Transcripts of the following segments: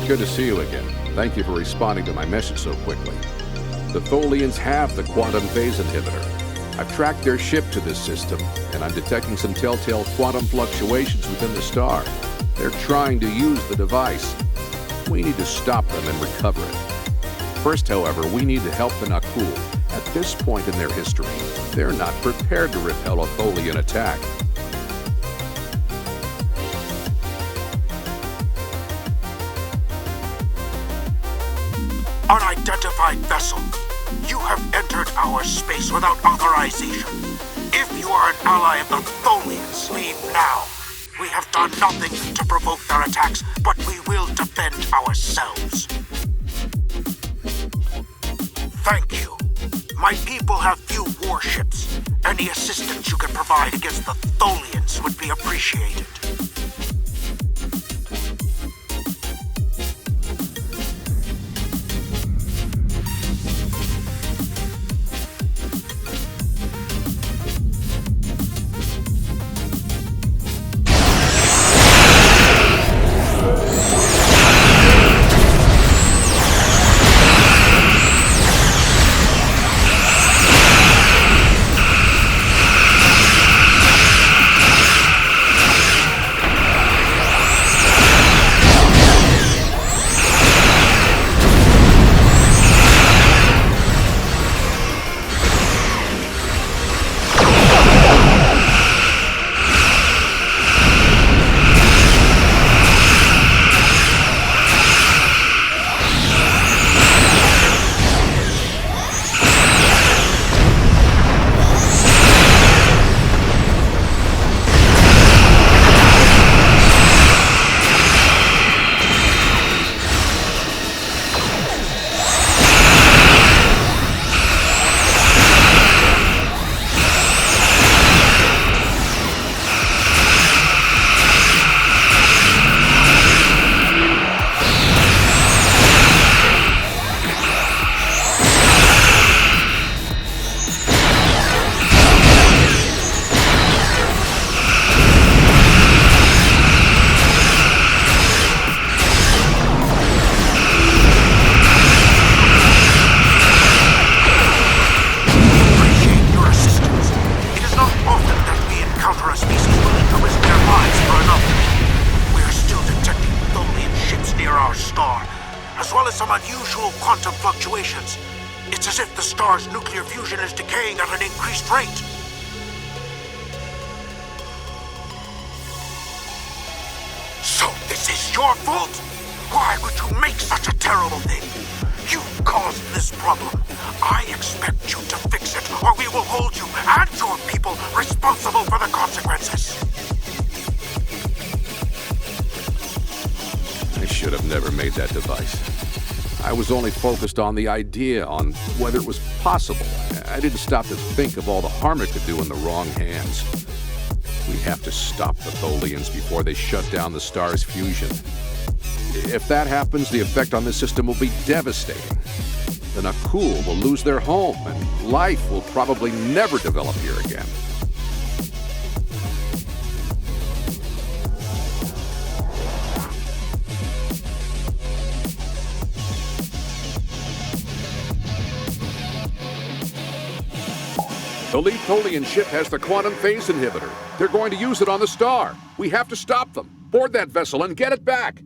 Good to see you again. Thank you for responding to my message so quickly. The Tholians have the quantum phase inhibitor. I've tracked their ship to this system, and I'm detecting some telltale quantum fluctuations within the star. They're trying to use the device. We need to stop them and recover it. First, however, we need to help the Nakul. At this point in their history, they're not prepared to repel a Tholian attack. Unidentified vessel. You have entered our space without authorization. If you are an ally of the Tholians, leave now. We have done nothing to provoke their attacks, but we will defend ourselves. Thank you. My people have few warships. Any assistance you can provide against the Tholians would be appreciated. It's as if the star's nuclear fusion is decaying at an increased rate. So this is your fault? Why would you make such a terrible thing? You caused this problem. I expect you to fix it, or we will hold you and your people responsible for the consequences. I should have never made that device. I was only focused on the idea, on whether it was possible. I didn't stop to think of all the harm it could do in the wrong hands. We have to stop the Tholians before they shut down the star's fusion. If that happens, the effect on this system will be devastating. The Nakul will lose their home, and life will probably never develop here again. The lead Tholian ship has the quantum phase inhibitor. They're going to use it on the star. We have to stop them. Board that vessel and get it back.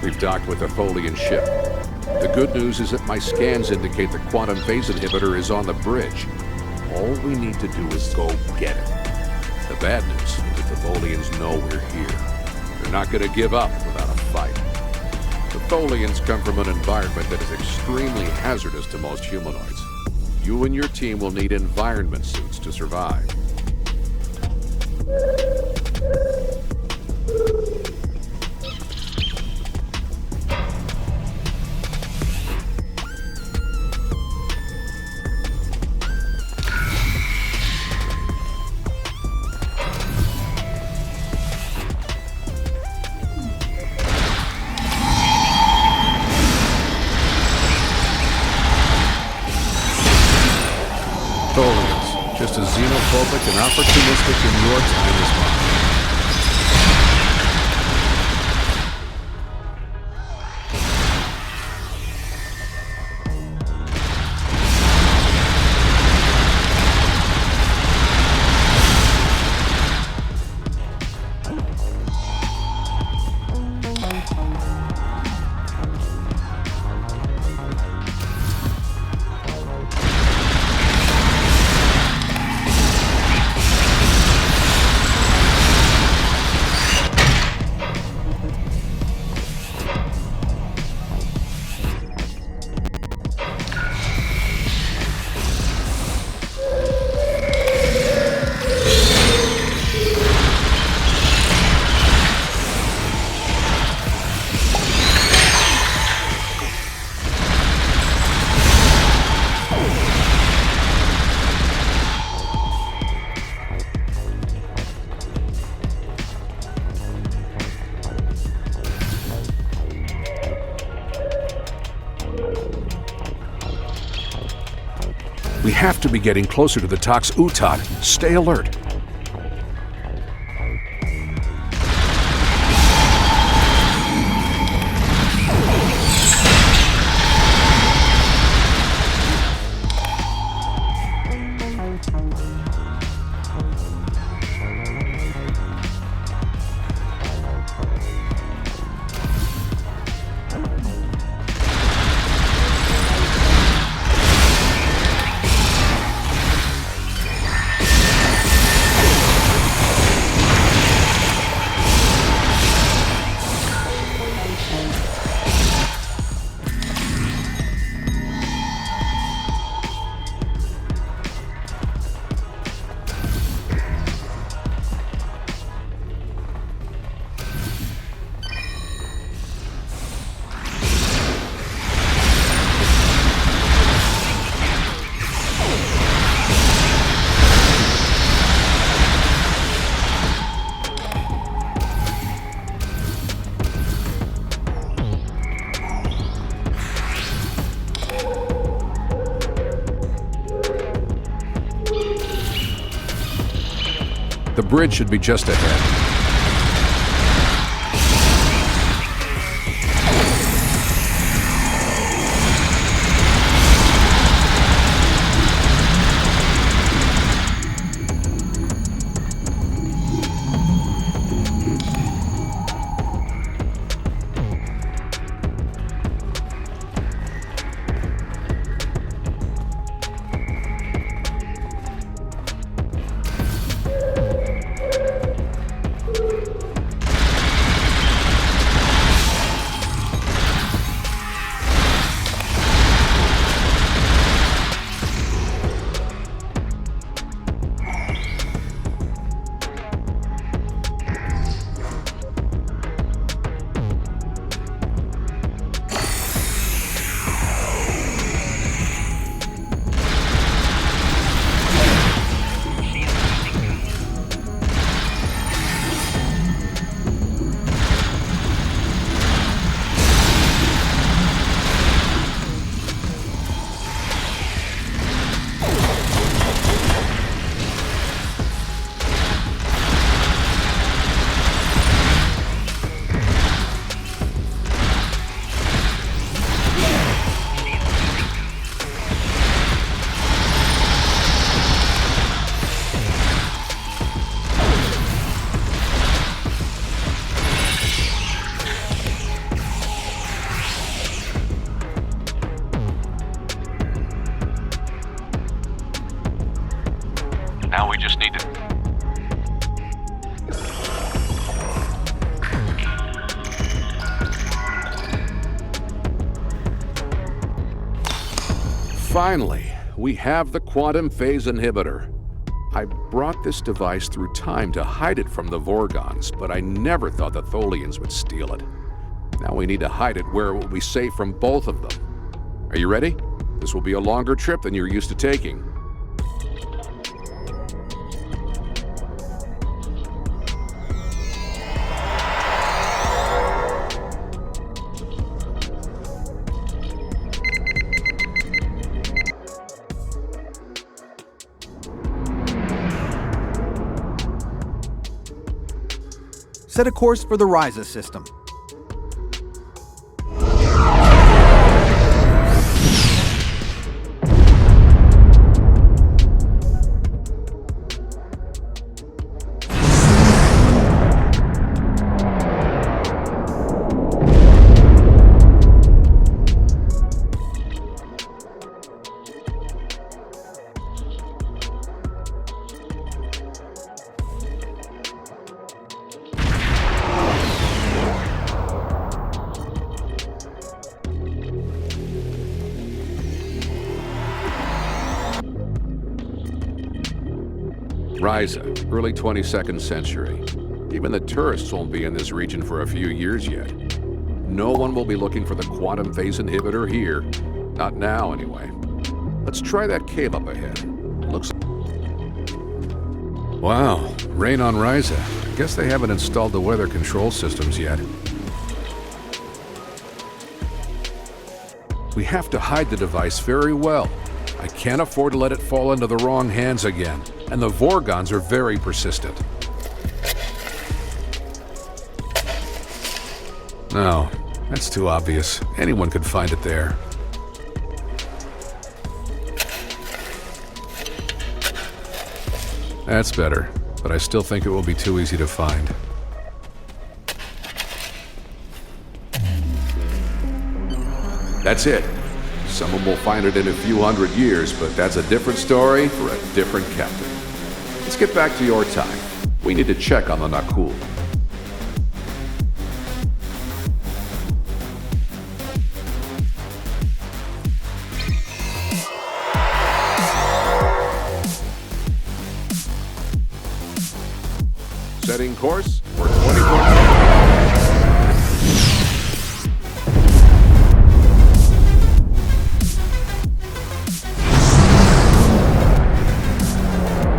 We've docked with a Tholian ship. The good news is that my scans indicate the quantum phase inhibitor is on the bridge. All we need to do is go get it. The bad news is that the Tholians know we're here. They're not going to give up without a fight. The Tholians come from an environment that is extremely hazardous to most humanoids. You and your team will need environment suits to survive. Tholians, just as xenophobic and opportunistic in your time as mine. We have to be getting closer to the Tox Utat. Stay alert. The bridge should be just ahead. Finally, we have the quantum phase inhibitor. I brought this device through time to hide it from the Vorgons, but I never thought the Tholians would steal it. Now we need to hide it where it will be safe from both of them. Are you ready? This will be a longer trip than you're used to taking. Set a course for the Ryza system. Ryza, early 22nd century. Even the tourists won't be in this region for a few years yet. No one will be looking for the quantum phase inhibitor here. Not now, anyway. Let's try that cave up ahead. Looks... Wow, rain on Ryza. I guess they haven't installed the weather control systems yet. We have to hide the device very well. I can't afford to let it fall into the wrong hands again. And the Vorgons are very persistent. No, that's too obvious. Anyone could find it there. That's better, but I still think it will be too easy to find. That's it. Someone will find it in a few hundred years, but that's a different story for a different captain. Let's get back to your time. We need to check on the Nakul. Setting course for 24...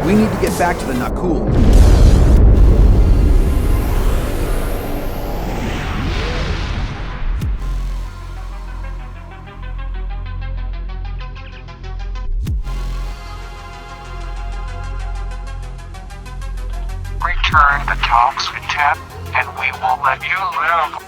We need to get back to the Nakul. Return the talks with Ted, and we will let you live.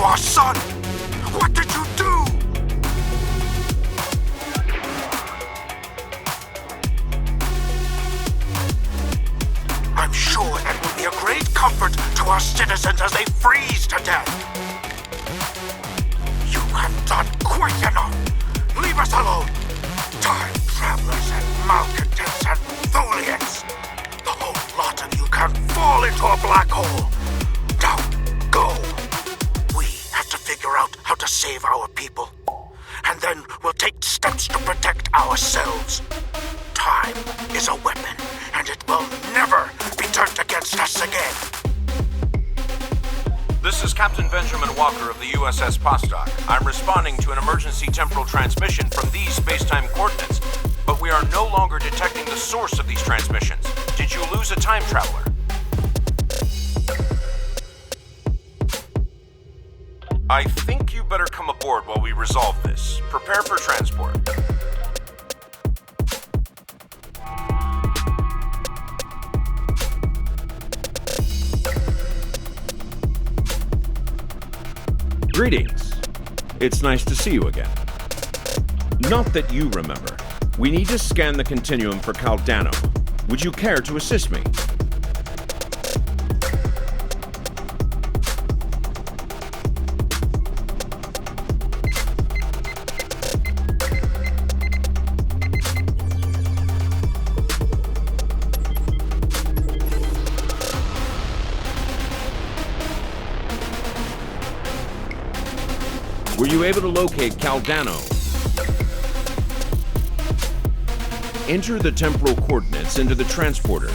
our son? What did you do? I'm sure that will be a great comfort to our citizens as they freeze to death. You have done quite enough. Leave us alone. Time travelers and malcontents and Tholians. The whole lot of you can fall into a black hole. Now, go. We have to figure out how to save our people. And then we'll take steps to protect ourselves. Time is a weapon, and it will never be turned against us again. This is Captain Benjamin Walker of the USS Postok. I'm responding to an emergency temporal transmission from these space-time coordinates, but we are no longer detecting the source of these transmissions. Did you lose a time traveler? I think you better come aboard while we resolve this. Prepare for transport. Greetings. It's nice to see you again. Not that you remember. We need to scan the continuum for Caldano. Would you care to assist me? Were you able to locate Caldano? Enter the temporal coordinates into the transporter.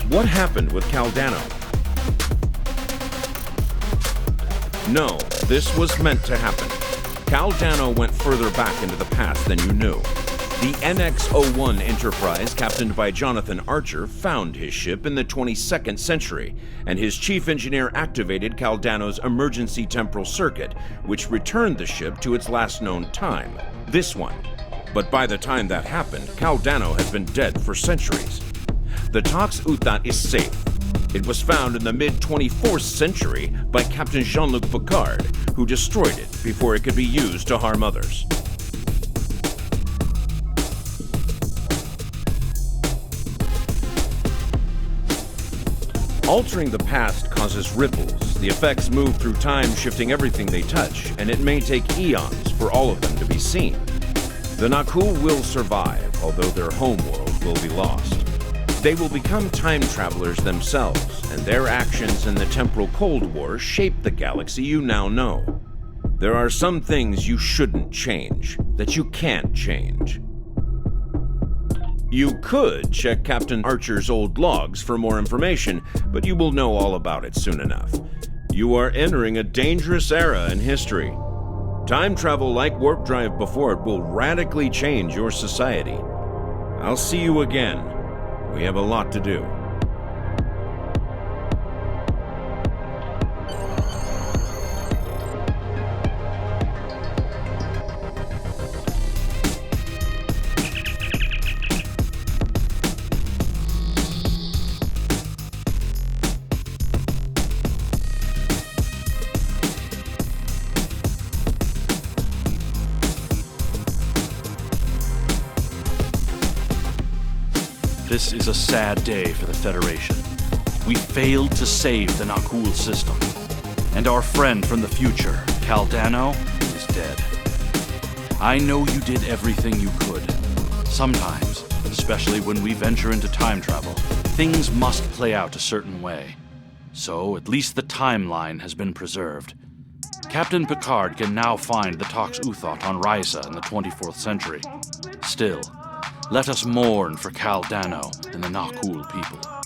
What happened with Caldano? No, this was meant to happen. Caldano went further back into the past than you knew. The NX-01 Enterprise, captained by Jonathan Archer, found his ship in the 22nd century, and his chief engineer activated Caldano's emergency temporal circuit, which returned the ship to its last known time, this one. But by the time that happened, Caldano had been dead for centuries. The Tox Uthat is safe. It was found in the mid-24th century by Captain Jean-Luc Picard, who destroyed it before it could be used to harm others. Altering the past causes ripples. The effects move through time, shifting everything they touch, and it may take eons for all of them to be seen. The Nakul will survive, although their homeworld will be lost. They will become time travelers themselves, and their actions in the temporal Cold War shape the galaxy you now know. There are some things you shouldn't change, that you can't change. You could check Captain Archer's old logs for more information, but you will know all about it soon enough. You are entering a dangerous era in history. Time travel like warp drive before it will radically change your society. I'll see you again. We have a lot to do. This is a sad day for the Federation. We failed to save the Nakul system. And our friend from the future, Caldano, is dead. I know you did everything you could. Sometimes, especially when we venture into time travel, things must play out a certain way. So, at least the timeline has been preserved. Captain Picard can now find the Tox Uthat on Risa in the 24th century. Still, let us mourn for Caldano and the Nakul people.